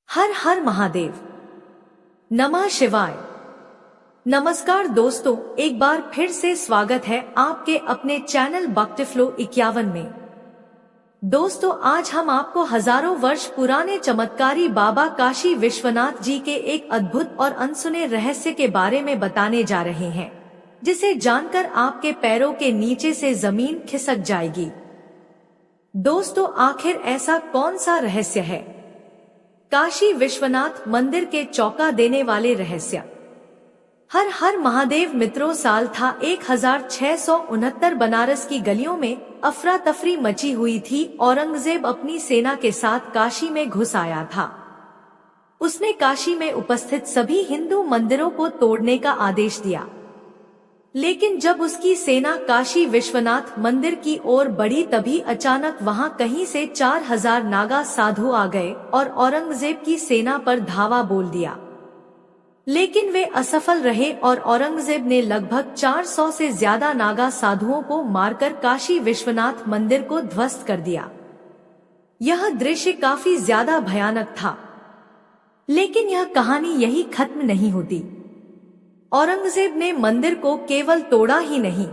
हर हर महादेव। नमः शिवाय। नमस्कार दोस्तों, एक बार फिर से स्वागत है आपके अपने चैनल भक्तिफ्लो 51 में। दोस्तों, आज हम आपको हजारों वर्ष पुराने चमत्कारी बाबा काशी विश्वनाथ जी के एक अद्भुत और अनसुने रहस्य के बारे में बताने जा रहे हैं, जिसे जानकर आपके पैरों के नीचे से जमीन खिसक जाएगी। दोस्तों, आखिर ऐसा कौन सा रहस्य है? काशी विश्वनाथ मंदिर के चौंका देने वाले रहस्य। हर हर महादेव मित्रों, साल था 1669। बनारस की गलियों में अफरा तफरी मची हुई थी। औरंगजेब अपनी सेना के साथ काशी में घुस आया था। उसने काशी में उपस्थित सभी हिंदू मंदिरों को तोड़ने का आदेश दिया। लेकिन जब उसकी सेना काशी विश्वनाथ मंदिर की ओर बढ़ी, तभी अचानक वहां कहीं से 4000 नागा साधु आ गए और औरंगजेब की सेना पर धावा बोल दिया। लेकिन वे असफल रहे और औरंगजेब ने लगभग 400 से ज्यादा नागा साधुओं को मारकर काशी विश्वनाथ मंदिर को ध्वस्त कर दिया। यह दृश्य काफी ज्यादा भयानक था। लेकिन यह कहानी यही खत्म नहीं होती। औरंगजेब ने मंदिर को केवल तोड़ा ही नहीं,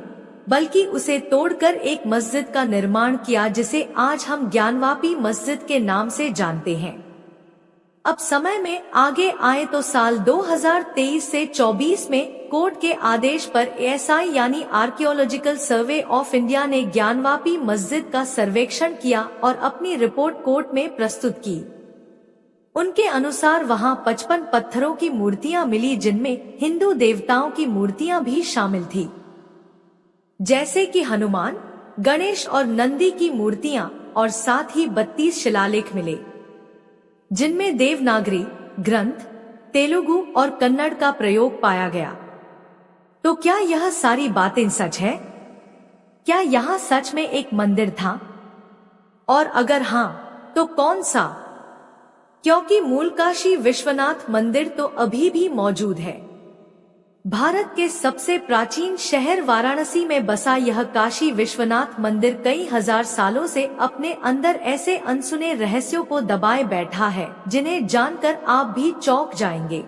बल्कि उसे तोड़कर एक मस्जिद का निर्माण किया, जिसे आज हम ज्ञानवापी मस्जिद के नाम से जानते हैं। अब समय में आगे आए तो साल 2023 से 24 में कोर्ट के आदेश पर एएसआई यानी आर्कियोलॉजिकल सर्वे ऑफ इंडिया ने ज्ञानवापी मस्जिद का सर्वेक्षण किया और अपनी रिपोर्ट कोर्ट में प्रस्तुत की। उनके अनुसार वहां 55 पत्थरों की मूर्तियां मिली, जिनमें हिंदू देवताओं की मूर्तियां भी शामिल थी, जैसे कि हनुमान, गणेश और नंदी की मूर्तियां, और साथ ही 32 शिलालेख मिले, जिनमें देवनागरी ग्रंथ, तेलुगु और कन्नड़ का प्रयोग पाया गया। तो क्या यह सारी बातें सच है? क्या यहाँ सच में एक मंदिर था? और अगर हाँ, तो कौन सा? क्योंकि मूल काशी विश्वनाथ मंदिर तो अभी भी मौजूद है। भारत के सबसे प्राचीन शहर वाराणसी में बसा यह काशी विश्वनाथ मंदिर कई हजार सालों से अपने अंदर ऐसे अनसुने रहस्यों को दबाए बैठा है, जिन्हें जानकर आप भी चौंक जाएंगे।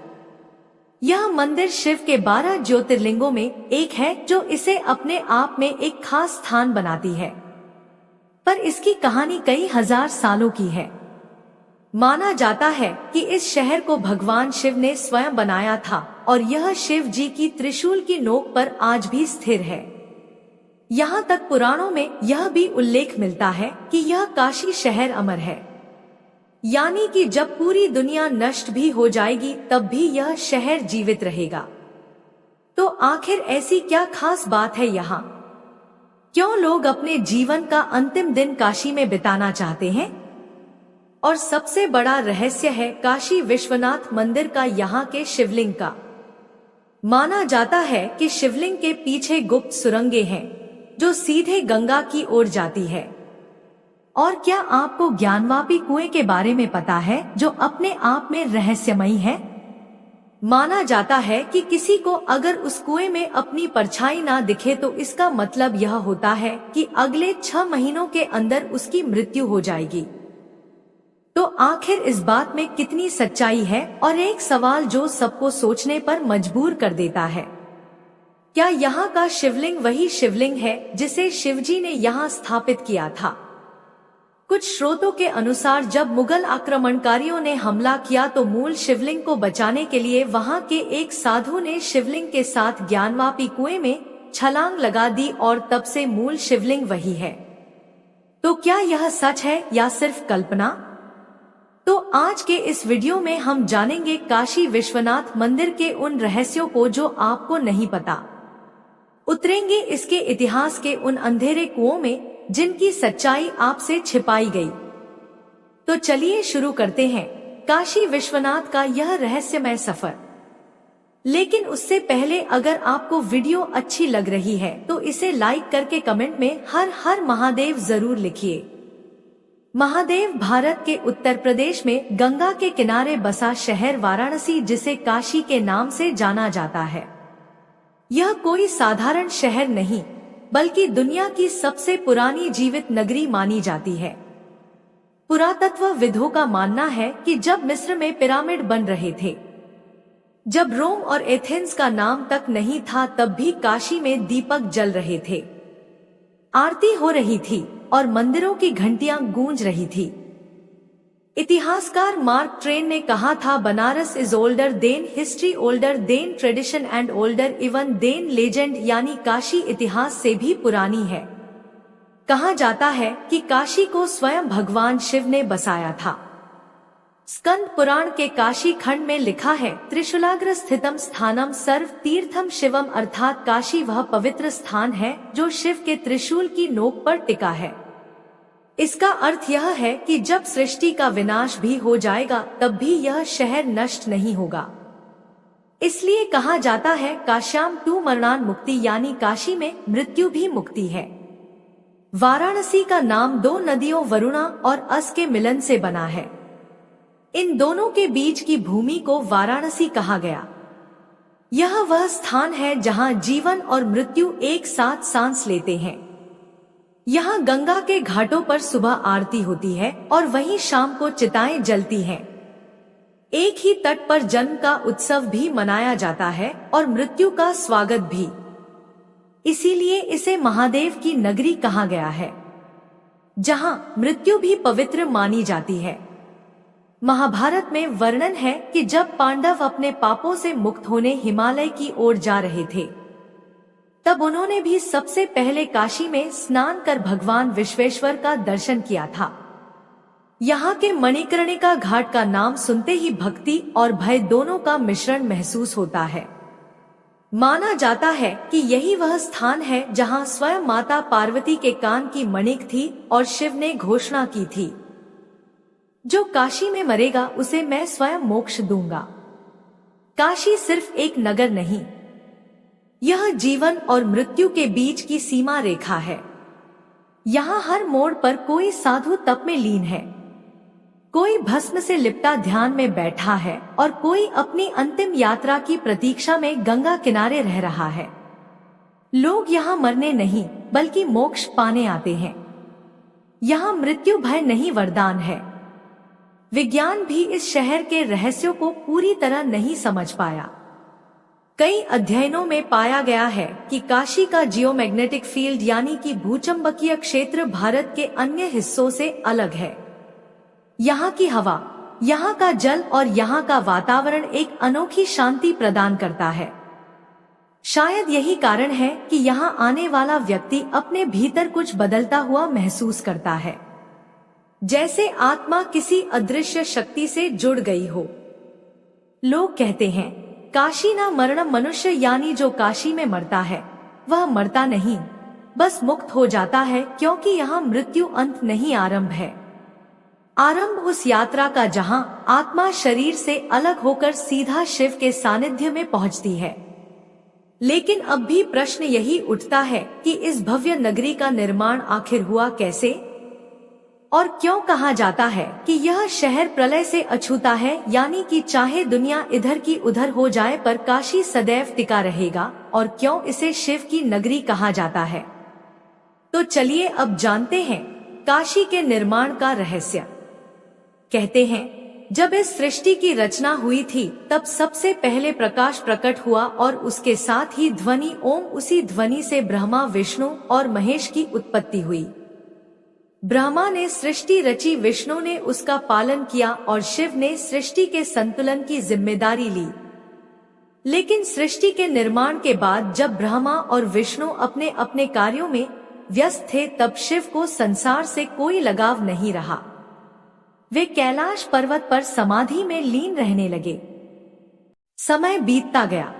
यह मंदिर शिव के 12 ज्योतिर्लिंगों में एक है, जो इसे अपने आप में एक खास स्थान बनाती है। पर इसकी कहानी कई हजार सालों की है। माना जाता है कि इस शहर को भगवान शिव ने स्वयं बनाया था और यह शिव जी की त्रिशूल की नोक पर आज भी स्थिर है। यहाँ तक पुराणों में यह भी उल्लेख मिलता है कि यह काशी शहर अमर है, यानी कि जब पूरी दुनिया नष्ट भी हो जाएगी तब भी यह शहर जीवित रहेगा। तो आखिर ऐसी क्या खास बात है यहाँ? क्यों लोग अपने जीवन का अंतिम दिन काशी में बिताना चाहते हैं? और सबसे बड़ा रहस्य है काशी विश्वनाथ मंदिर का, यहाँ के शिवलिंग का। माना जाता है कि शिवलिंग के पीछे गुप्त सुरंगें हैं, जो सीधे गंगा की ओर जाती है। और क्या आपको ज्ञानवापी कुएं के बारे में पता है, जो अपने आप में रहस्यमयी है? माना जाता है कि किसी को अगर उस कुएं में अपनी परछाई ना दिखे तो इसका मतलब यह होता है कि अगले 6 महीनों के अंदर उसकी मृत्यु हो जाएगी। तो आखिर इस बात में कितनी सच्चाई है? और एक सवाल जो सबको सोचने पर मजबूर कर देता है, क्या यहाँ का शिवलिंग वही शिवलिंग है जिसे शिवजी ने यहाँ स्थापित किया था? कुछ स्रोतों के अनुसार जब मुगल आक्रमणकारियों ने हमला किया तो मूल शिवलिंग को बचाने के लिए वहाँ के एक साधु ने शिवलिंग के साथ ज्ञानवापी कुएं में छलांग लगा दी और तब से मूल शिवलिंग वही है। तो क्या यह सच है या सिर्फ कल्पना? तो आज के इस वीडियो में हम जानेंगे काशी विश्वनाथ मंदिर के उन रहस्यों को जो आपको नहीं पता। उतरेंगे इसके इतिहास के उन अंधेरे कुओं में जिनकी सच्चाई आपसे छिपाई गई। तो चलिए शुरू करते हैं काशी विश्वनाथ का यह रहस्यमय सफर। लेकिन उससे पहले अगर आपको वीडियो अच्छी लग रही है तो इसे लाइक करके कमेंट में हर हर महादेव जरूर लिखिए। महादेव भारत के उत्तर प्रदेश में गंगा के किनारे बसा शहर वाराणसी, जिसे काशी के नाम से जाना जाता है, यह कोई साधारण शहर नहीं बल्कि दुनिया की सबसे पुरानी जीवित नगरी मानी जाती है। पुरातत्वविदों का मानना है कि जब मिस्र में पिरामिड बन रहे थे, जब रोम और एथेंस का नाम तक नहीं था, तब भी काशी में दीपक जल रहे थे, आरती हो रही थी और मंदिरों की घंटियां गूंज रही थी। इतिहासकार मार्क ट्वेन ने कहा था, Banaras is older than history, older than tradition and older even than legend, यानी काशी इतिहास से भी पुरानी है। कहा जाता है कि काशी को स्वयं भगवान शिव ने बसाया था। स्कंद पुराण के काशी खंड में लिखा है, त्रिशूलाग्र स्थितम स्थानम सर्व तीर्थम शिवम, अर्थात काशी वह पवित्र स्थान है जो शिव के त्रिशूल की नोक पर टिका है। इसका अर्थ यह है कि जब सृष्टि का विनाश भी हो जाएगा तब भी यह शहर नष्ट नहीं होगा। इसलिए कहा जाता है, काश्याम तु मरणान मुक्ति, यानी काशी में मृत्यु भी मुक्ति है। वाराणसी का नाम दो नदियों वरुणा और अस के मिलन से बना है। इन दोनों के बीच की भूमि को वाराणसी कहा गया। यह वह स्थान है जहां जीवन और मृत्यु एक साथ सांस लेते हैं। यहाँ गंगा के घाटों पर सुबह आरती होती है और वहीं शाम को चिताएं जलती हैं। एक ही तट पर जन्म का उत्सव भी मनाया जाता है और मृत्यु का स्वागत भी। इसीलिए इसे महादेव की नगरी कहा गया है, जहां मृत्यु भी पवित्र मानी जाती है। महाभारत में वर्णन है कि जब पांडव अपने पापों से मुक्त होने हिमालय की ओर जा रहे थे, तब उन्होंने भी सबसे पहले काशी में स्नान कर भगवान विश्वेश्वर का दर्शन किया था। यहाँ के मणिकर्णिका घाट का नाम सुनते ही भक्ति और भय दोनों का मिश्रण महसूस होता है। माना जाता है कि यही वह स्थान है जहाँ स्वयं माता पार्वती के कान की मणिक थी और शिव ने घोषणा की थी, जो काशी में मरेगा उसे मैं स्वयं मोक्ष दूंगा। काशी सिर्फ एक नगर नहीं, यह जीवन और मृत्यु के बीच की सीमा रेखा है। यहाँ हर मोड़ पर कोई साधु तप में लीन है, कोई भस्म से लिपटा ध्यान में बैठा है और कोई अपनी अंतिम यात्रा की प्रतीक्षा में गंगा किनारे रह रहा है। लोग यहाँ मरने नहीं बल्कि मोक्ष पाने आते हैं। यहाँ मृत्यु भय नहीं, वरदान है। विज्ञान भी इस शहर के रहस्यों को पूरी तरह नहीं समझ पाया। कई अध्ययनों में पाया गया है कि काशी का जियोमैग्नेटिक फील्ड यानी कि भूचंबकीय क्षेत्र भारत के अन्य हिस्सों से अलग है। यहाँ की हवा, यहाँ का जल और यहाँ का वातावरण एक अनोखी शांति प्रदान करता है। शायद यही कारण है कि यहाँ आने वाला व्यक्ति अपने भीतर कुछ बदलता हुआ महसूस करता है, जैसे आत्मा किसी अदृश्य शक्ति से जुड़ गई हो। लोग कहते हैं, काशी न मरणम, मनुष्य यानी जो काशी में मरता है वह मरता नहीं, बस मुक्त हो जाता है, क्योंकि यहाँ मृत्यु अंत नहीं, आरंभ है। आरंभ उस यात्रा का जहाँ आत्मा शरीर से अलग होकर सीधा शिव के सानिध्य में पहुँचती है। लेकिन अब भी प्रश्न यही उठता है कि इस भव्य नगरी का निर्माण आखिर हुआ कैसे और क्यों? कहा जाता है कि यह शहर प्रलय से अछूता है, यानी कि चाहे दुनिया इधर की उधर हो जाए पर काशी सदैव टिका रहेगा। और क्यों इसे शिव की नगरी कहा जाता है? तो चलिए अब जानते हैं काशी के निर्माण का रहस्य। कहते हैं, जब इस सृष्टि की रचना हुई थी तब सबसे पहले प्रकाश प्रकट हुआ और उसके साथ ही ध्वनि ओम, उसी ध्वनि से ब्रह्मा, विष्णु और महेश की उत्पत्ति हुई। ब्रह्मा ने सृष्टि रची, विष्णु ने उसका पालन किया और शिव ने सृष्टि के संतुलन की जिम्मेदारी ली। लेकिन सृष्टि के निर्माण के बाद जब ब्रह्मा और विष्णु अपने अपने कार्यों में व्यस्त थे तब शिव को संसार से कोई लगाव नहीं रहा। वे कैलाश पर्वत पर समाधि में लीन रहने लगे। समय बीतता गया।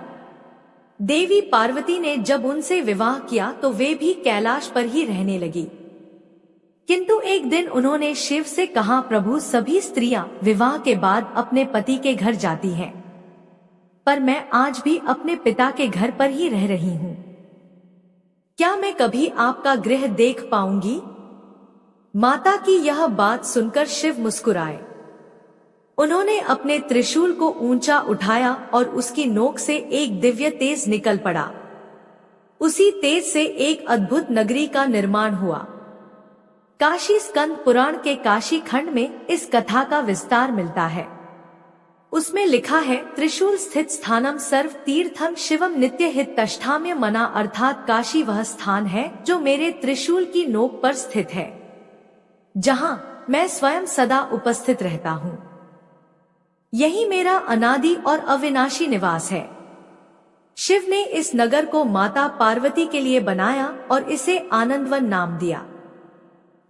देवी पार्वती ने जब उनसे विवाह किया तो वे भी कैलाश पर ही रहने लगी। किंतु एक दिन उन्होंने शिव से कहा, प्रभु, सभी स्त्रियां विवाह के बाद अपने पति के घर जाती हैं, पर मैं आज भी अपने पिता के घर पर ही रह रही हूँ। क्या मैं कभी आपका गृह देख पाऊंगी? माता की यह बात सुनकर शिव मुस्कुराए। उन्होंने अपने त्रिशूल को ऊंचा उठाया और उसकी नोक से एक दिव्य तेज निकल पड़ा। उसी तेज से एक अद्भुत नगरी का निर्माण हुआ। काशी स्कंद पुराण के काशी खंड में इस कथा का विस्तार मिलता है। उसमें लिखा है, त्रिशूल स्थित स्थानम सर्व तीर्थम शिवम नित्य हित तष्ठाम्य मना, अर्थात काशी वह स्थान है जो मेरे त्रिशूल की नोक पर स्थित है, जहां मैं स्वयं सदा उपस्थित रहता हूँ। यही मेरा अनादि और अविनाशी निवास है। शिव ने इस नगर को माता पार्वती के लिए बनाया और इसे आनंदवन नाम दिया।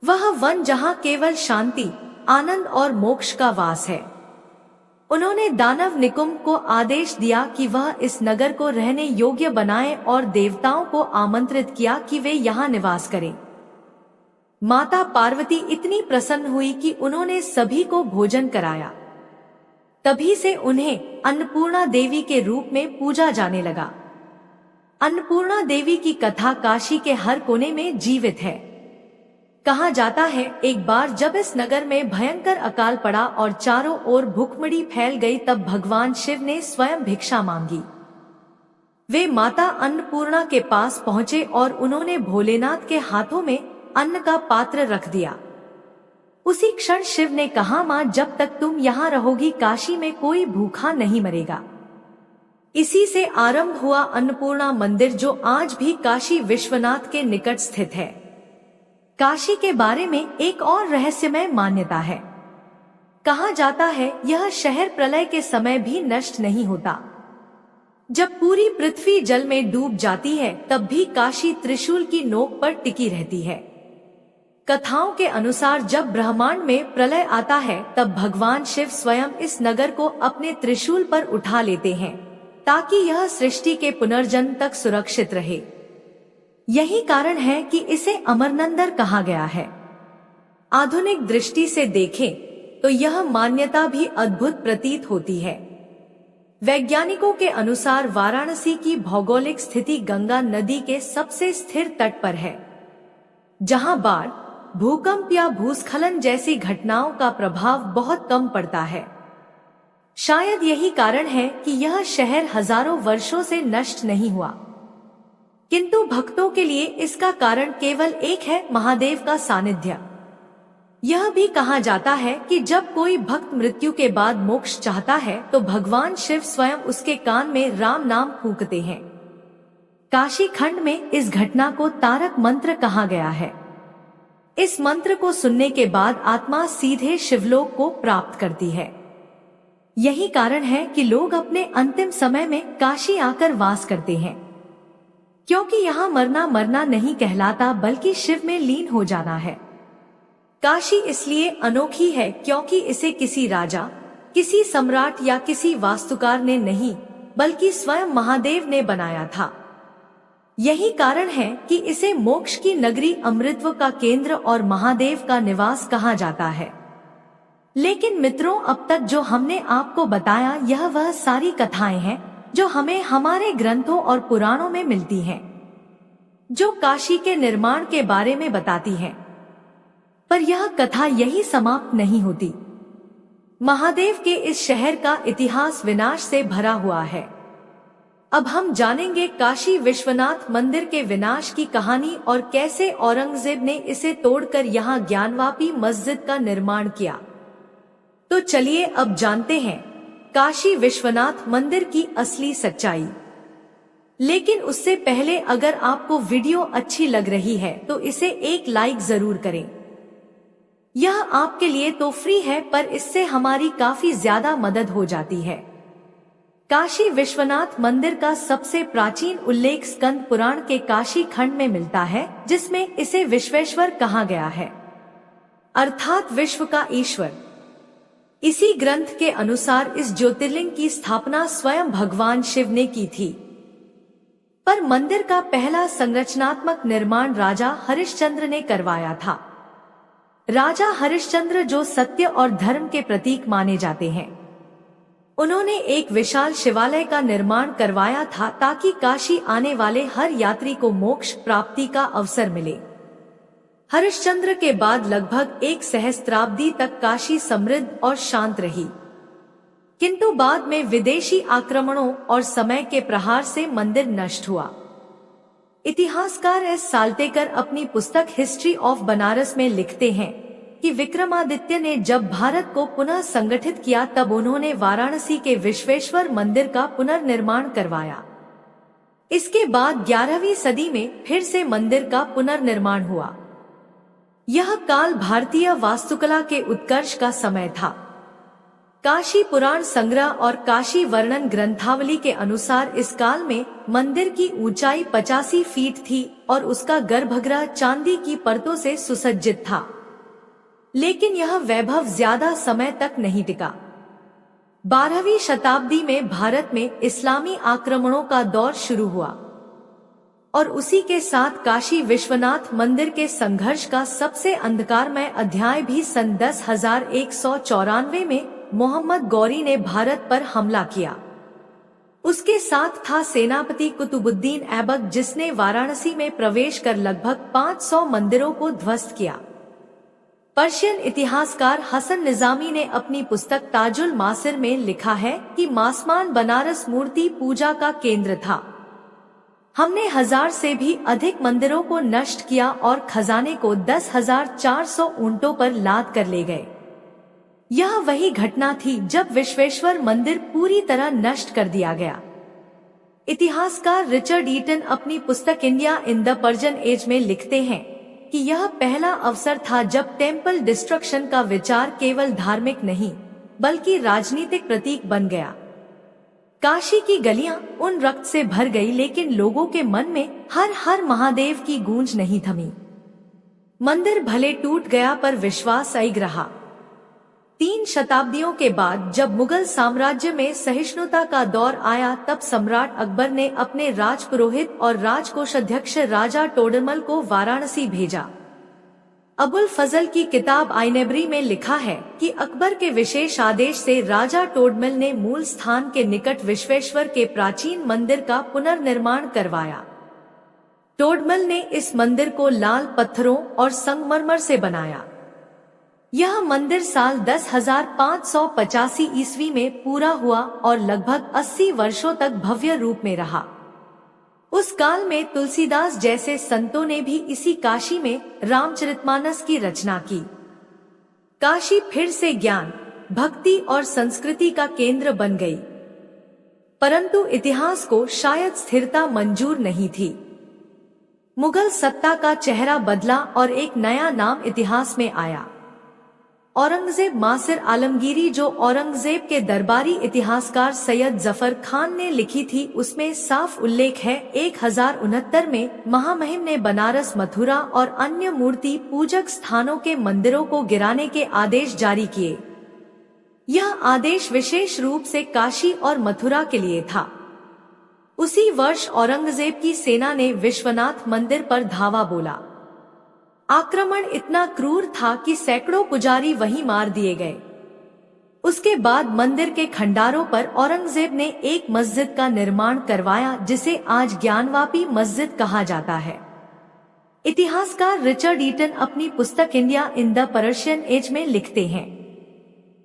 वह वन जहां केवल शांति, आनंद और मोक्ष का वास है। उन्होंने दानव निकुंभ को आदेश दिया कि वह इस नगर को रहने योग्य बनाए और देवताओं को आमंत्रित किया कि वे यहाँ निवास करें। माता पार्वती इतनी प्रसन्न हुई कि उन्होंने सभी को भोजन कराया। तभी से उन्हें अन्नपूर्णा देवी के रूप में पूजा जाने लगा। अन्नपूर्णा देवी की कथा काशी के हर कोने में जीवित है। कहा जाता है, एक बार जब इस नगर में भयंकर अकाल पड़ा और चारों ओर भूखमड़ी फैल गई, तब भगवान शिव ने स्वयं भिक्षा मांगी। वे माता अन्नपूर्णा के पास पहुँचे और उन्होंने भोलेनाथ के हाथों में अन्न का पात्र रख दिया। उसी क्षण शिव ने कहा, माँ, जब तक तुम यहाँ रहोगी काशी में कोई भूखा नहीं मरेगा। इसी से आरंभ हुआ अन्नपूर्णा मंदिर, जो आज भी काशी विश्वनाथ के निकट स्थित है। काशी के बारे में एक और रहस्यमय मान्यता है। कहा जाता है, यह शहर प्रलय के समय भी नष्ट नहीं होता। जब पूरी पृथ्वी जल में डूब जाती है, तब भी काशी त्रिशूल की नोक पर टिकी रहती है। कथाओं के अनुसार जब ब्रह्मांड में प्रलय आता है, तब भगवान शिव स्वयं इस नगर को अपने त्रिशूल पर उठा लेते हैं, ताकि यह सृष्टि के पुनर्जन्म तक सुरक्षित रहे। यही कारण है कि इसे अमरनंदर कहा गया है। आधुनिक दृष्टि से देखें तो यह मान्यता भी अद्भुत प्रतीत होती है। वैज्ञानिकों के अनुसार वाराणसी की भौगोलिक स्थिति गंगा नदी के सबसे स्थिर तट पर है, जहां बाढ़, भूकंप या भूस्खलन जैसी घटनाओं का प्रभाव बहुत कम पड़ता है। शायद यही कारण है कि यह शहर हजारों वर्षों से नष्ट नहीं हुआ। किंतु भक्तों के लिए इसका कारण केवल एक है, महादेव का सानिध्य। यह भी कहा जाता है कि जब कोई भक्त मृत्यु के बाद मोक्ष चाहता है, तो भगवान शिव स्वयं उसके कान में राम नाम फूंकते हैं। काशी खंड में इस घटना को तारक मंत्र कहा गया है। इस मंत्र को सुनने के बाद आत्मा सीधे शिवलोक को प्राप्त करती है। यही कारण है कि लोग अपने अंतिम समय में काशी आकर वास करते हैं, क्योंकि यहाँ मरना नहीं कहलाता, बल्कि शिव में लीन हो जाना है। काशी इसलिए अनोखी है क्योंकि इसे किसी राजा, किसी सम्राट या किसी वास्तुकार ने नहीं, बल्कि स्वयं महादेव ने बनाया था। यही कारण है कि इसे मोक्ष की नगरी, अमृतत्व का केंद्र और महादेव का निवास कहा जाता है। लेकिन मित्रों, अब तक जो हमने आपको बताया, यह वह सारी कथाएं हैं जो हमें हमारे ग्रंथों और पुराणों में मिलती हैं, जो काशी के निर्माण के बारे में बताती हैं। पर यह कथा यही समाप्त नहीं होती। महादेव के इस शहर का इतिहास विनाश से भरा हुआ है। अब हम जानेंगे काशी विश्वनाथ मंदिर के विनाश की कहानी और कैसे औरंगजेब ने इसे तोड़कर यहाँ ज्ञानवापी मस्जिद का निर्माण किया। तो चलिए अब जानते हैं काशी विश्वनाथ मंदिर की असली सच्चाई। लेकिन उससे पहले अगर आपको वीडियो अच्छी लग रही है तो इसे एक लाइक जरूर करें। यह आपके लिए तो फ्री है, पर इससे हमारी काफी ज्यादा मदद हो जाती है। काशी विश्वनाथ मंदिर का सबसे प्राचीन उल्लेख स्कंद पुराण के काशी खंड में मिलता है, जिसमें इसे विश्वेश्वर कहा गया है, अर्थात विश्व का ईश्वर। इसी ग्रंथ के अनुसार इस ज्योतिर्लिंग की स्थापना स्वयं भगवान शिव ने की थी। पर मंदिर का पहला संरचनात्मक निर्माण राजा हरिश्चंद्र ने करवाया था। राजा हरिश्चंद्र, जो सत्य और धर्म के प्रतीक माने जाते हैं, उन्होंने एक विशाल शिवालय का निर्माण करवाया था ताकि काशी आने वाले हर यात्री को मोक्ष प्राप्ति का अवसर मिले। हरिश्चंद्र के बाद लगभग 1 सहस्त्राब्दी तक काशी समृद्ध और शांत रही, किंतु बाद में विदेशी आक्रमणों और समय के प्रहार से मंदिर नष्ट हुआ। इतिहासकार एस साल्टेकर अपनी पुस्तक हिस्ट्री ऑफ बनारस में लिखते हैं कि विक्रमादित्य ने जब भारत को पुनः संगठित किया तब उन्होंने वाराणसी के विश्वेश्वर मंदिर का पुनर्निर्माण करवाया। इसके बाद 11वीं सदी में फिर से मंदिर का पुनर्निर्माण हुआ। यह काल भारतीय वास्तुकला के उत्कर्ष का समय था। काशी पुराण संग्रह और काशी वर्णन ग्रंथावली के अनुसार इस काल में मंदिर की ऊंचाई 85 फीट थी और उसका गर्भगृह चांदी की परतों से सुसज्जित था। लेकिन यह वैभव ज्यादा समय तक नहीं टिका। 12वीं शताब्दी में भारत में इस्लामी आक्रमणों का दौर शुरू हुआ और उसी के साथ काशी विश्वनाथ मंदिर के संघर्ष का सबसे अंधकारमय अध्याय भी सन 10,194 में मोहम्मद गौरी ने भारत पर हमला किया। उसके साथ था सेनापति कुतुबुद्दीन ऐबक, जिसने वाराणसी में प्रवेश कर लगभग 500 मंदिरों को ध्वस्त किया। पर्शियन इतिहासकार हसन निजामी ने अपनी पुस्तक ताजुल मासिर में लिखा है कि मासमान बनारस मूर्ति पूजा का केंद्र था। हमने 1000 से भी अधिक मंदिरों को नष्ट किया और खजाने को 10,400 ऊंटों पर लाद कर ले गए। यह वही घटना थी जब विश्वेश्वर मंदिर पूरी तरह नष्ट कर दिया गया। इतिहासकार रिचर्ड ईटन अपनी पुस्तक India in the Persian age में लिखते हैं कि यह पहला अवसर था जब टेम्पल डिस्ट्रक्शन का विचार केवल धार्मिक नहीं बल्कि राजनीतिक प्रतीक बन गया। काशी की गलियां उन रक्त से भर गई, लेकिन लोगों के मन में हर हर महादेव की गूंज नहीं थमी। मंदिर भले टूट गया पर विश्वास अडिग रहा। 3 शताब्दियों के बाद जब मुगल साम्राज्य में सहिष्णुता का दौर आया, तब सम्राट अकबर ने अपने राजपुरोहित और राजकोषाध्यक्ष राजा टोडरमल को वाराणसी भेजा। अबुल फजल की किताब आइनेबरी में लिखा है कि अकबर के विशेष आदेश से राजा टोडरमल ने मूल स्थान के निकट विश्वेश्वर के प्राचीन मंदिर का पुनर्निर्माण करवाया। टोडरमल ने इस मंदिर को लाल पत्थरों और संगमरमर से बनाया। यह मंदिर साल 10,585 ईस्वी में पूरा हुआ और लगभग 80 वर्षों तक भव्य रूप में रहा। उस काल में तुलसीदास जैसे संतों ने भी इसी काशी में रामचरितमानस की रचना की। काशी फिर से ज्ञान, भक्ति और संस्कृति का केंद्र बन गई, परंतु इतिहास को शायद स्थिरता मंजूर नहीं थी। मुगल सत्ता का चेहरा बदला और एक नया नाम इतिहास में आया, औरंगजेब। मासिर आलमगीरी, जो औरंगजेब के दरबारी इतिहासकार सैयद जफर खान ने लिखी थी, उसमें साफ उल्लेख है 1069 में महामहिम ने बनारस, मथुरा और अन्य मूर्ति पूजक स्थानों के मंदिरों को गिराने के आदेश जारी किए। यह आदेश विशेष रूप से काशी और मथुरा के लिए था। उसी वर्ष औरंगजेब की सेना ने विश्वनाथ मंदिर पर धावा बोला। आक्रमण इतना क्रूर था कि सैकड़ों पुजारी वहीं मार दिए गए। उसके बाद मंदिर के खंडारों पर औरंगजेब ने एक मस्जिद का निर्माण करवाया, जिसे आज ज्ञानवापी मस्जिद कहा जाता है। इतिहासकार रिचर्ड ईटन अपनी पुस्तक India in the Persian age में लिखते हैं,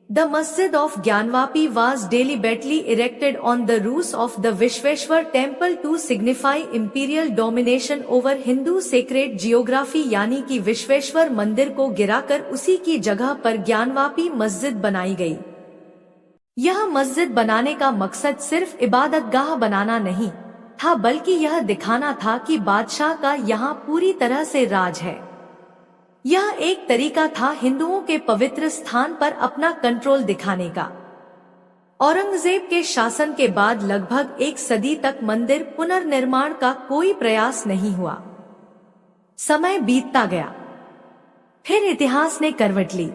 The Masjid of Gyanvapi was deliberately erected on the roofs of the Vishweshwar temple to signify imperial domination over Hindu sacred geography, यानी कि विश्वेश्वर मंदिर को गिराकर उसी की जगह पर ज्ञानवापी मस्जिद बनाई गई। यह मस्जिद बनाने का मकसद सिर्फ इबादतगाह बनाना नहीं था, बल्कि यह दिखाना था कि बादशाह का यहाँ पूरी तरह से राज है। यह एक तरीका था हिंदुओं के पवित्र स्थान पर अपना कंट्रोल दिखाने का। औरंगजेब के शासन के बाद लगभग 1 सदी तक मंदिर पुनर्निर्माण का कोई प्रयास नहीं हुआ। समय बीतता गया, फिर इतिहास ने करवट ली।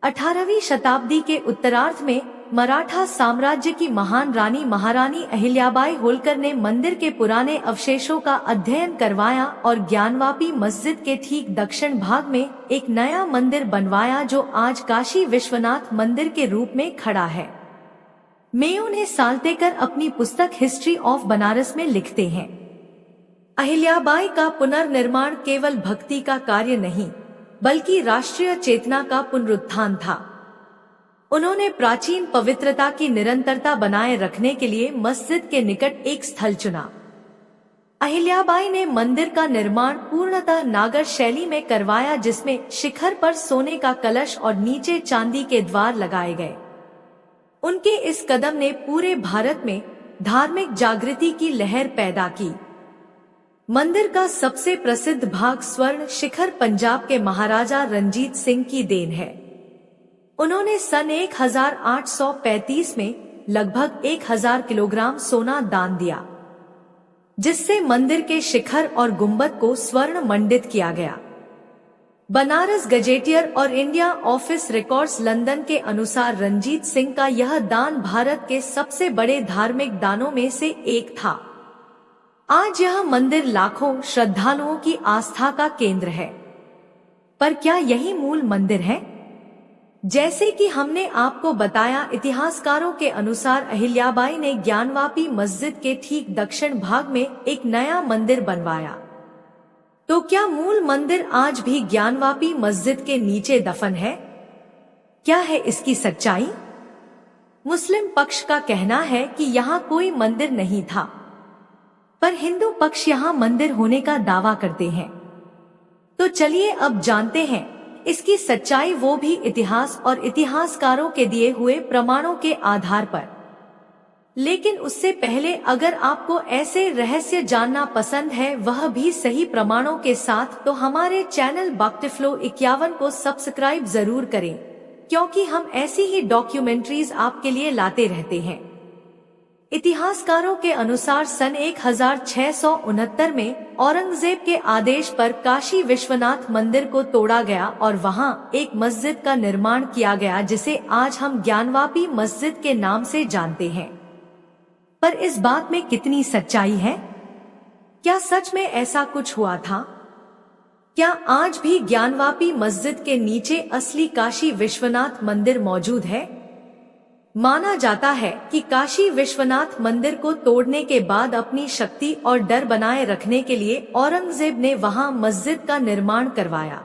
18वीं शताब्दी के उत्तरार्ध में मराठा साम्राज्य की महान रानी महारानी अहिल्याबाई होलकर ने मंदिर के पुराने अवशेषों का अध्ययन करवाया और ज्ञानवापी मस्जिद के ठीक दक्षिण भाग में एक नया मंदिर बनवाया, जो आज काशी विश्वनाथ मंदिर के रूप में खड़ा है। मेयो ने साल्टेकर अपनी पुस्तक हिस्ट्री ऑफ बनारस में लिखते हैं, अहिल्याबाई का पुनर्निर्माण केवल भक्ति का कार्य नहीं बल्कि राष्ट्रीय चेतना का पुनरुत्थान था। उन्होंने प्राचीन पवित्रता की निरंतरता बनाए रखने के लिए मस्जिद के निकट एक स्थल चुना। अहिल्याबाई ने मंदिर का निर्माण पूर्णतः नागर शैली में करवाया, जिसमें शिखर पर सोने का कलश और नीचे चांदी के द्वार लगाए गए। उनके इस कदम ने पूरे भारत में धार्मिक जागृति की लहर पैदा की। मंदिर का सबसे प्रसिद्ध भाग स्वर्ण शिखर पंजाब के महाराजा रणजीत सिंह की देन है। उन्होंने सन 1835 में लगभग 1000 किलोग्राम सोना दान दिया, जिससे मंदिर के शिखर और गुंबद को स्वर्ण मंडित किया गया। बनारस गजेटियर और इंडिया ऑफिस रिकॉर्ड्स लंदन के अनुसार रणजीत सिंह का यह दान भारत के सबसे बड़े धार्मिक दानों में से एक था। आज यह मंदिर लाखों श्रद्धालुओं की आस्था का केंद्र है। पर क्या यही मूल मंदिर है? जैसे कि हमने आपको बताया, इतिहासकारों के अनुसार अहिल्याबाई ने ज्ञानवापी मस्जिद के ठीक दक्षिण भाग में एक नया मंदिर बनवाया। तो क्या मूल मंदिर आज भी ज्ञानवापी मस्जिद के नीचे दफन है? क्या है इसकी सच्चाई? मुस्लिम पक्ष का कहना है कि यहाँ कोई मंदिर नहीं था, पर हिंदू पक्ष यहाँ मंदिर होने का दावा करते हैं। तो चलिए अब जानते हैं इसकी सच्चाई, वो भी इतिहास और इतिहासकारों के दिए हुए प्रमाणों के आधार पर। लेकिन उससे पहले अगर आपको ऐसे रहस्य जानना पसंद है, वह भी सही प्रमाणों के साथ, तो हमारे चैनल बक्टिफ्लो 51 को सब्सक्राइब जरूर करें, क्योंकि हम ऐसी ही डॉक्यूमेंट्रीज आपके लिए लाते रहते हैं। इतिहासकारों के अनुसार सन 1669 में औरंगजेब के आदेश पर काशी विश्वनाथ मंदिर को तोड़ा गया और वहां एक मस्जिद का निर्माण किया गया, जिसे आज हम ज्ञानवापी मस्जिद के नाम से जानते हैं। पर इस बात में कितनी सच्चाई है? क्या सच में ऐसा कुछ हुआ था? क्या आज भी ज्ञानवापी मस्जिद के नीचे असली काशी विश्वनाथ मंदिर मौजूद है? माना जाता है कि काशी विश्वनाथ मंदिर को तोड़ने के बाद अपनी शक्ति और डर बनाए रखने के लिए औरंगजेब ने वहां मस्जिद का निर्माण करवाया।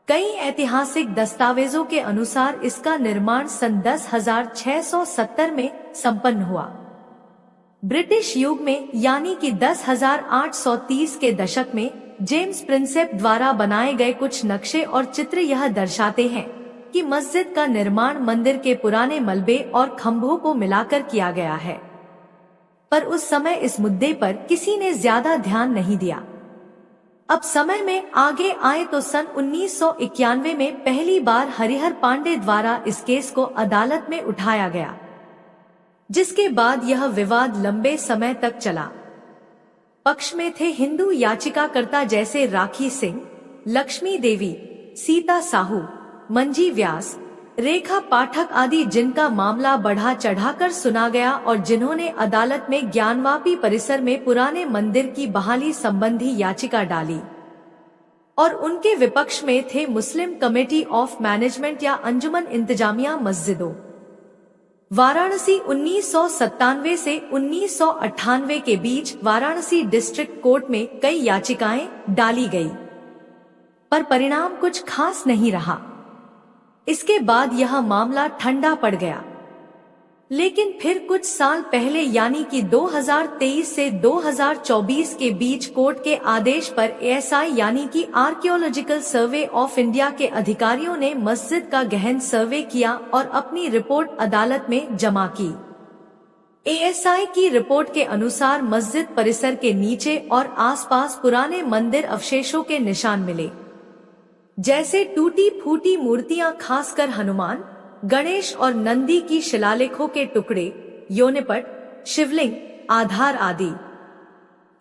कई ऐतिहासिक दस्तावेजों के अनुसार इसका निर्माण सन 10,670 में संपन्न हुआ। ब्रिटिश युग में यानी कि 10,830 के दशक में जेम्स प्रिंसेप द्वारा बनाए गए कुछ नक्शे और चित्र यह दर्शाते हैं कि मस्जिद का निर्माण मंदिर के पुराने मलबे और खंभों को मिलाकर किया गया है। पर उस समय इस मुद्दे पर किसी ने ज्यादा ध्यान नहीं दिया। अब समय में आगे आए तो सन 1991 में पहली बार हरिहर पांडे द्वारा इस केस को अदालत में उठाया गया, जिसके बाद यह विवाद लंबे समय तक चला। पक्ष में थे हिंदू याचिकाकर्ता जैसे राखी सिंह, लक्ष्मी देवी, सीता साहू, मंजी व्यास, रेखा पाठक आदि, जिनका मामला बढ़ा चढ़ाकर सुना गया और जिन्होंने अदालत में ज्ञानवापी परिसर में पुराने मंदिर की बहाली संबंधी याचिका डाली। और उनके विपक्ष में थे मुस्लिम कमेटी ऑफ मैनेजमेंट या अंजुमन इंतजामिया मस्जिदों। वाराणसी 1997 से 1998 के बीच वाराणसी डिस्ट्रिक्ट कोर्ट में कई याचिकाएं डाली गई, पर परिणाम कुछ खास नहीं रहा। इसके बाद यह मामला ठंडा पड़ गया। लेकिन फिर कुछ साल पहले यानी कि 2023 से 2024 के बीच कोर्ट के आदेश पर एएसआई यानी कि आर्कियोलॉजिकल सर्वे ऑफ इंडिया के अधिकारियों ने मस्जिद का गहन सर्वे किया और अपनी रिपोर्ट अदालत में जमा की। एएसआई की रिपोर्ट के अनुसार मस्जिद परिसर के नीचे और आसपास पुराने मंदिर अवशेषों के निशान मिले, जैसे टूटी फूटी मूर्तियां, खासकर हनुमान, गणेश और नंदी की शिलालेखों के टुकड़े, योनिपट, शिवलिंग, आधार आदि।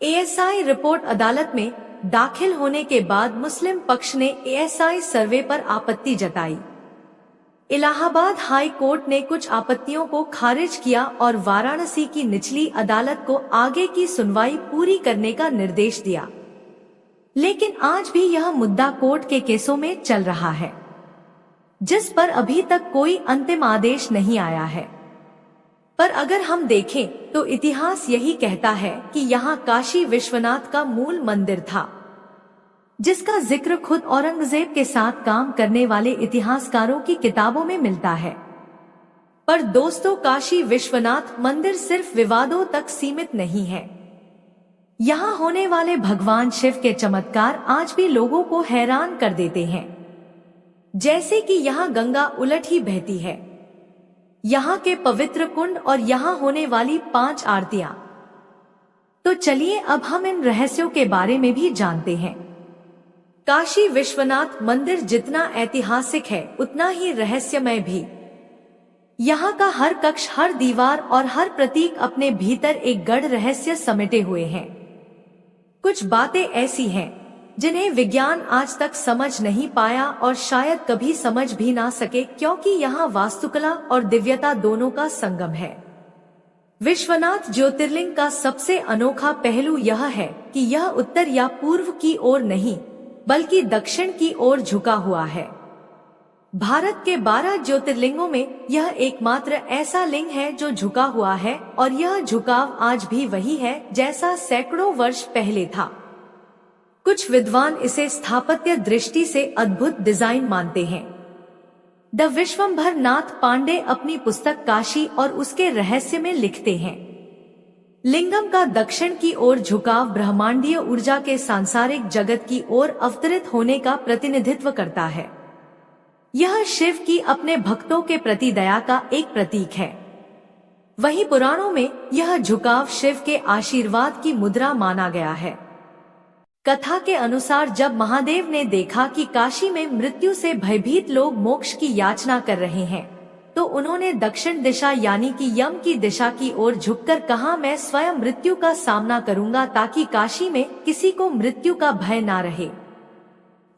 एएसआई रिपोर्ट अदालत में दाखिल होने के बाद मुस्लिम पक्ष ने एएसआई सर्वे पर आपत्ति जताई। इलाहाबाद हाई कोर्ट ने कुछ आपत्तियों को खारिज किया और वाराणसी की निचली अदालत को आगे की सुनवाई पूरी करने का निर्देश दिया। लेकिन आज भी यह मुद्दा कोर्ट के केसों में चल रहा है, जिस पर अभी तक कोई अंतिम आदेश नहीं आया है। पर अगर हम देखें तो इतिहास यही कहता है कि यहाँ काशी विश्वनाथ का मूल मंदिर था, जिसका जिक्र खुद औरंगजेब के साथ काम करने वाले इतिहासकारों की किताबों में मिलता है। पर दोस्तों, काशी विश्वनाथ मंदिर सिर्फ विवादों तक सीमित नहीं है। यहाँ होने वाले भगवान शिव के चमत्कार आज भी लोगों को हैरान कर देते हैं। जैसे कि यहाँ गंगा उलट ही बहती है, यहाँ के पवित्र कुंड और यहाँ होने वाली 5 आरतियां। तो चलिए अब हम इन रहस्यों के बारे में भी जानते हैं। काशी विश्वनाथ मंदिर जितना ऐतिहासिक है उतना ही रहस्यमय भी। यहाँ का हर कक्ष, हर दीवार और हर प्रतीक अपने भीतर एक गढ़ रहस्य समेटे हुए हैं। कुछ बातें ऐसी हैं जिन्हें विज्ञान आज तक समझ नहीं पाया और शायद कभी समझ भी ना सके, क्योंकि यहाँ वास्तुकला और दिव्यता दोनों का संगम है। विश्वनाथ ज्योतिर्लिंग का सबसे अनोखा पहलू यह है कि यह उत्तर या पूर्व की ओर नहीं बल्कि दक्षिण की ओर झुका हुआ है। भारत के 12 ज्योतिर्लिंगों में यह एकमात्र ऐसा लिंग है जो झुका हुआ है, और यह झुकाव आज भी वही है जैसा सैकड़ों वर्ष पहले था। कुछ विद्वान इसे स्थापत्य दृष्टि से अद्भुत डिजाइन मानते हैं। द विश्वंभर नाथ पांडे अपनी पुस्तक काशी और उसके रहस्य में लिखते हैं, लिंगम का दक्षिण की ओर झुकाव ब्रह्मांडीय ऊर्जा के सांसारिक जगत की ओर अवतरित होने का प्रतिनिधित्व करता है। यह शिव की अपने भक्तों के प्रति दया का एक प्रतीक है। वहीं पुराणों में यह झुकाव शिव के आशीर्वाद की मुद्रा माना गया है। कथा के अनुसार जब महादेव ने देखा कि काशी में मृत्यु से भयभीत लोग मोक्ष की याचना कर रहे हैं, तो उन्होंने दक्षिण दिशा यानी कि यम की दिशा की ओर झुककर कहा, मैं स्वयं मृत्यु का सामना करूंगा ताकि काशी में किसी को मृत्यु का भय ना रहे।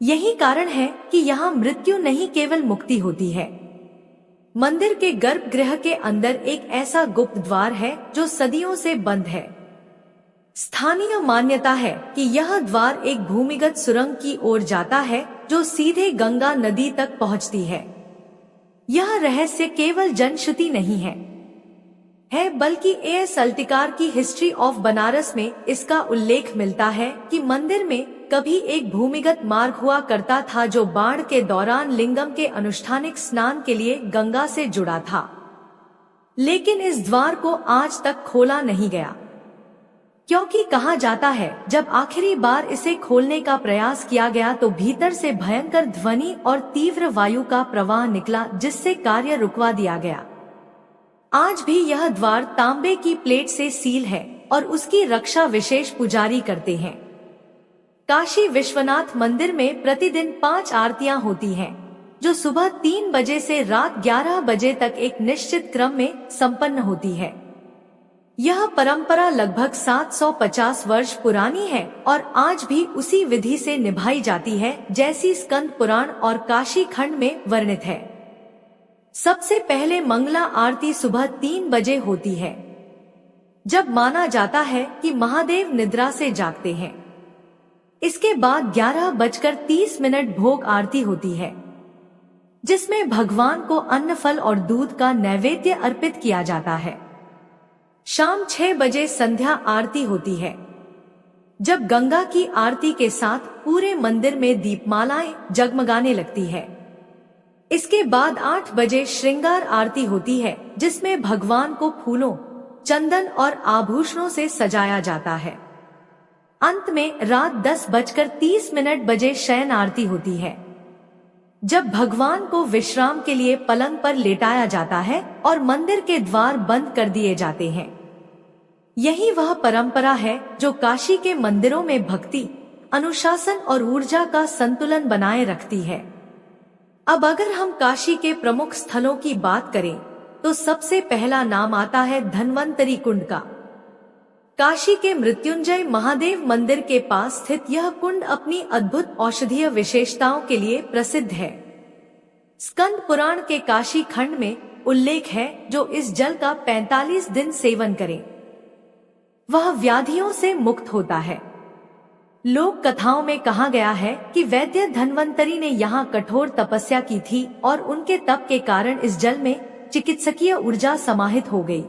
यही कारण है कि यहाँ मृत्यु नहीं केवल मुक्ति होती है। मंदिर के गर्भगृह के अंदर एक ऐसा गुप्त द्वार है जो सदियों से बंद है। स्थानीय मान्यता है कि यह द्वार एक भूमिगत सुरंग की ओर जाता है जो सीधे गंगा नदी तक पहुंचती है। यह रहस्य केवल जनश्रुति नहीं है बल्कि ए.एस. अल्तिकार की हिस्ट्री ऑफ बनारस में इसका उल्लेख मिलता है कि मंदिर में कभी एक भूमिगत मार्ग हुआ करता था जो बाढ़ के दौरान लिंगम के अनुष्ठानिक स्नान के लिए गंगा से जुड़ा था, लेकिन इस द्वार को आज तक खोला नहीं गया, क्योंकि कहा जाता है जब आखिरी बार इसे खोलने का प्रयास किया गया तो भीतर से भयंकर ध्वनि और तीव्र वायु का प्रवाह निकला, जिससे कार्य रुकवा दिया गया। आज भी यह द्वार तांबे की प्लेट से सील है और उसकी रक्षा विशेष पुजारी करते हैं। काशी विश्वनाथ मंदिर में प्रतिदिन 5 आरतियां होती हैं, जो सुबह 3 बजे से रात 11 बजे तक एक निश्चित क्रम में संपन्न होती है। यह परंपरा लगभग 750 वर्ष पुरानी है और आज भी उसी विधि से निभाई जाती है जैसी स्कंद पुराण और काशी खंड में वर्णित है। सबसे पहले मंगला आरती सुबह 3 बजे होती है, जब माना जाता है कि महादेव निद्रा से जागते हैं। इसके बाद 11:30 भोग आरती होती है, जिसमें भगवान को अन्न, फल और दूध का नैवेद्य अर्पित किया जाता है। शाम 6 बजे संध्या आरती होती है, जब गंगा की आरती के साथ पूरे मंदिर में दीपमालाएं जगमगाने लगती है। इसके बाद 8 बजे श्रृंगार आरती होती है, जिसमें भगवान को फूलों, चंदन और आभूषणों से सजाया जाता है। अंत में रात 10:30 बजे शयन आरती होती है, जब भगवान को विश्राम के लिए पलंग पर लेटाया जाता है और मंदिर के द्वार बंद कर दिए जाते हैं। यही वह परंपरा है जो काशी के मंदिरों में भक्ति, अनुशासन और ऊर्जा का संतुलन बनाए रखती है। अब अगर हम काशी के प्रमुख स्थलों की बात करें तो सबसे पहला नाम आता है धन्वंतरी कुंड का। काशी के मृत्युंजय महादेव मंदिर के पास स्थित यह कुंड अपनी अद्भुत औषधीय विशेषताओं के लिए प्रसिद्ध है। स्कंद पुराण के काशी खंड में उल्लेख है, जो इस जल का 45 दिन सेवन करे वह व्याधियों से मुक्त होता है। लोक कथाओं में कहा गया है कि वैद्य धन्वंतरी ने यहाँ कठोर तपस्या की थी और उनके तप के कारण इस जल में चिकित्सकीय ऊर्जा समाहित हो गई।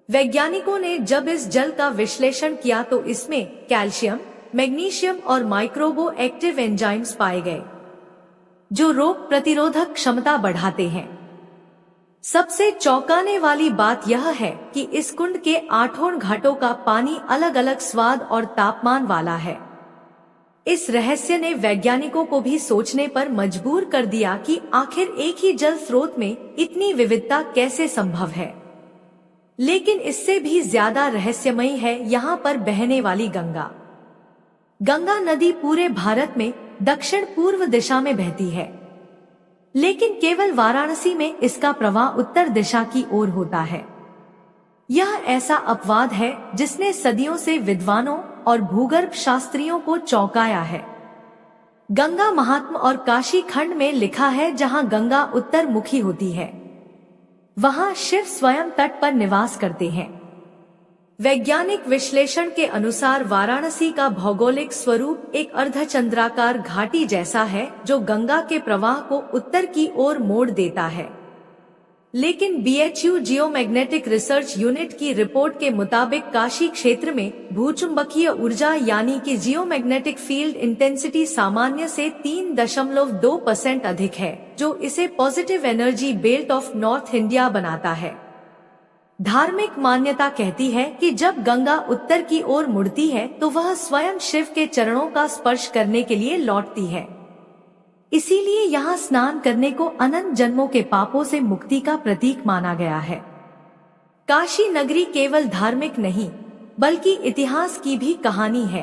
वैज्ञानिकों ने जब इस जल का विश्लेषण किया तो इसमें कैल्शियम, मैग्नीशियम और माइक्रोबो एक्टिव एंजाइम्स पाए गए, जो रोग प्रतिरोधक क्षमता बढ़ाते हैं। सबसे चौंकाने वाली बात यह है कि इस कुंड के 8 घाटों का पानी अलग अलग स्वाद और तापमान वाला है। इस रहस्य ने वैज्ञानिकों को भी सोचने पर मजबूर कर दिया कि आखिर एक ही जल स्रोत में इतनी विविधता कैसे संभव है। लेकिन इससे भी ज्यादा रहस्यमयी है यहाँ पर बहने वाली गंगा। गंगा नदी पूरे भारत में दक्षिण पूर्व दिशा में बहती है, लेकिन केवल वाराणसी में इसका प्रवाह उत्तर दिशा की ओर होता है। यह ऐसा अपवाद है जिसने सदियों से विद्वानों और भूगर्भ शास्त्रियों को चौंकाया है। गंगा महात्म्य और काशी खंड में लिखा है, जहां गंगा उत्तर मुखी होती है वहां शिव स्वयं तट पर निवास करते हैं। वैज्ञानिक विश्लेषण के अनुसार वाराणसी का भौगोलिक स्वरूप एक अर्धचंद्राकार घाटी जैसा है जो गंगा के प्रवाह को उत्तर की ओर मोड़ देता है। लेकिन BHU जियोमैग्नेटिक रिसर्च यूनिट की रिपोर्ट के मुताबिक काशी क्षेत्र में भूचुंबकीय ऊर्जा यानी कि जियोमैग्नेटिक फील्ड इंटेंसिटी सामान्य से 3.2% अधिक है, जो इसे positive energy belt of north India बनाता है। धार्मिक मान्यता कहती है कि जब गंगा उत्तर की ओर मुड़ती है तो वह स्वयं शिव के चरणों का स्पर्श करने के लिए लौटती है। इसीलिए यहाँ स्नान करने को अनंत जन्मों के पापों से मुक्ति का प्रतीक माना गया है। काशी नगरी केवल धार्मिक नहीं बल्कि इतिहास की भी कहानी है।